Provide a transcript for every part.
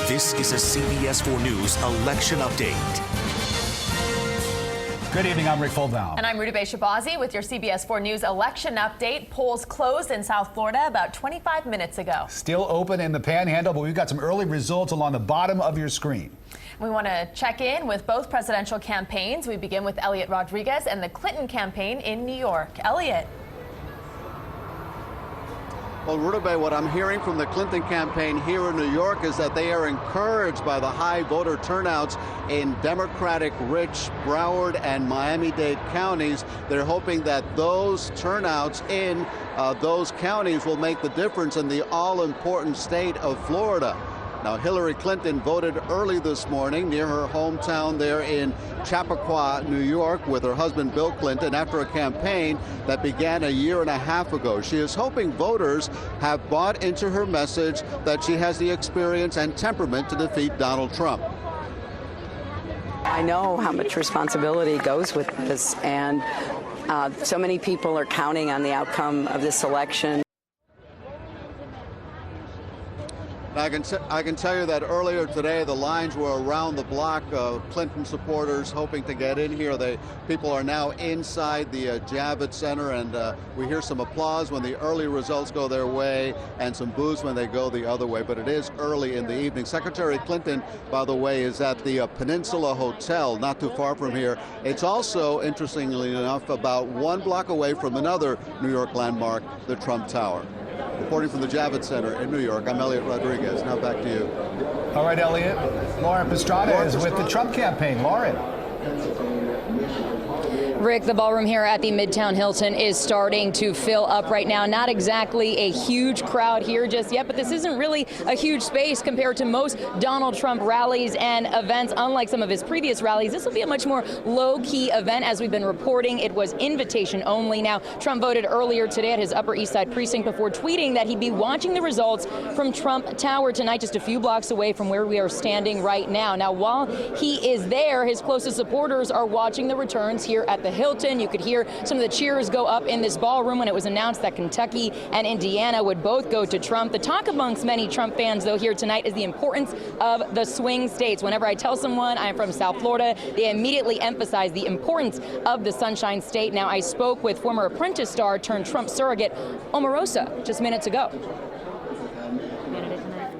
This is a CBS 4 News election update. Good evening, I'm Rick Fuldown. And I'm Rudabe Shabazi with your CBS 4 News election update. Polls closed in South Florida about 25 minutes ago. Still open in the Panhandle, but we've got some early results along the bottom of your screen. We want to check in with both presidential campaigns. We begin with Elliot Rodriguez and the Clinton campaign in New York. Elliot. Well, Rudabe, what I'm hearing from the Clinton campaign here in New York is that they are encouraged by the high voter turnouts in Democratic-rich Broward and Miami-Dade counties. They're hoping that those turnouts in those counties will make the difference in the all-important state of Florida. Now, Hillary Clinton voted early this morning near her hometown there in Chappaqua, New York, with her husband Bill Clinton after a campaign that began a year and a half ago. She is hoping voters have bought into her message that she has the experience and temperament to defeat Donald Trump. I know how much responsibility goes with this, and so many people are counting on the outcome of this election. I can tell you that earlier today the lines were around the block of Clinton supporters hoping to get in here. People are now inside the Javits Center, and we hear some applause when the early results go their way and some boos when they go the other way. But it is early in the evening. Secretary Clinton, by the way, is at the Peninsula Hotel not too far from here. It's also, interestingly enough, about 1 block away from another New York landmark, the Trump Tower. Reporting from the Javits Center in New York, I'm Elliot Rodriguez. Now back to you. All right, Elliot. Lauren Pastrana is with the Trump campaign. Lauren. Rick, the ballroom here at the Midtown Hilton is starting to fill up right now. Not exactly a huge crowd here just yet, but this isn't really a huge space compared to most Donald Trump rallies and events. Unlike some of his previous rallies, this will be a much more low-key event. As we've been reporting, it was invitation only. Now, Trump voted earlier today at his Upper East Side precinct before tweeting that he'd be watching the results from Trump Tower tonight, just a few blocks away from where we are standing right now. Now, while he is there, his closest supporters are watching the returns here at the Hilton. You could hear some of the cheers go up in this ballroom when it was announced that Kentucky and Indiana would both go to Trump. The talk amongst many Trump fans, though, here tonight is the importance of the swing states. Whenever I tell someone I'm from South Florida, they immediately emphasize the importance of the Sunshine State. Now, I spoke with former Apprentice star turned Trump surrogate Omarosa just minutes ago.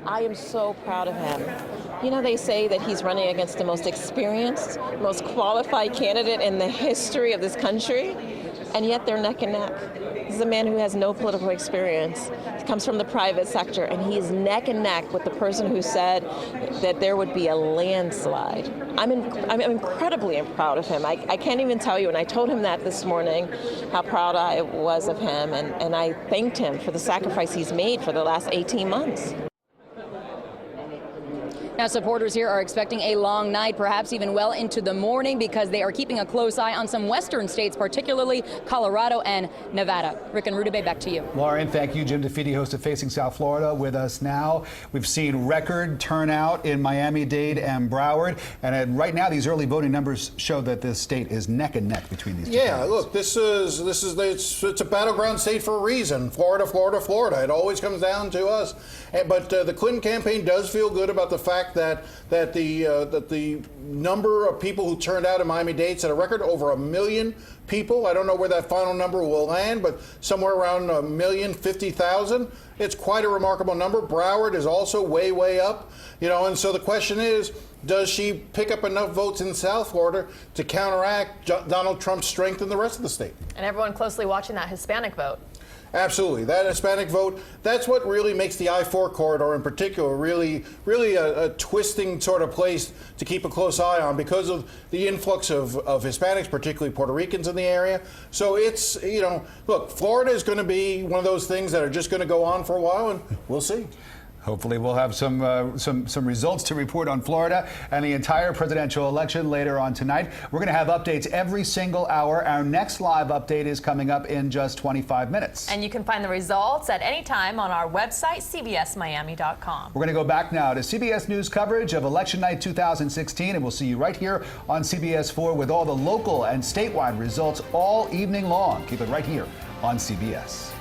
I am so proud of him. You know, they say that he's running against the most experienced, most qualified candidate in the history of this country, and yet they're neck and neck. This is a man who has no political experience. He comes from the private sector, and he is neck and neck with the person who said that there would be a landslide. I'm incredibly proud of him. I can't even tell you, and I told him that this morning, how proud I was of him, and I thanked him for the sacrifice he's made for the last 18 months. Now, supporters here are expecting a long night, perhaps even well into the morning, because they are keeping a close eye on some western states, particularly Colorado and Nevada. Rick and Rudabe, back to you. Lauren, thank you. Jim DeFede, host of Facing South Florida, with us now. We've seen record turnout in Miami-Dade and Broward, and right now these early voting numbers show that this state is neck and neck between these two candidates. Look, it's a battleground state for a reason. Florida, Florida, Florida. It always comes down to us. But the Clinton campaign does feel good about the fact that the number of people who turned out in Miami-Dade set a record over 1 million people. I don't know where that final number will land, but somewhere around 1,050,000. It's quite a remarkable number. Broward is also way, way up. You know, and so the question is, does she pick up enough votes in South Florida to counteract Donald Trump's strength in the rest of the state? And everyone closely watching that Hispanic vote. Absolutely. That Hispanic vote, that's what really makes the I-4 corridor in particular really a twisting sort of place to keep a close eye on because of the influx of Hispanics, particularly Puerto Ricans in the area. So it's, you know, look, Florida is going to be one of those things that are just going to go on for a while, and we'll see. Hopefully we'll have some results to report on Florida and the entire presidential election later on tonight. We're going to have updates every single hour. Our next live update is coming up in just 25 minutes. And you can find the results at any time on our website, cbsmiami.com. We're going to go back now to CBS News coverage of Election Night 2016, and we'll see you right here on CBS 4 with all the local and statewide results all evening long. Keep it right here on CBS.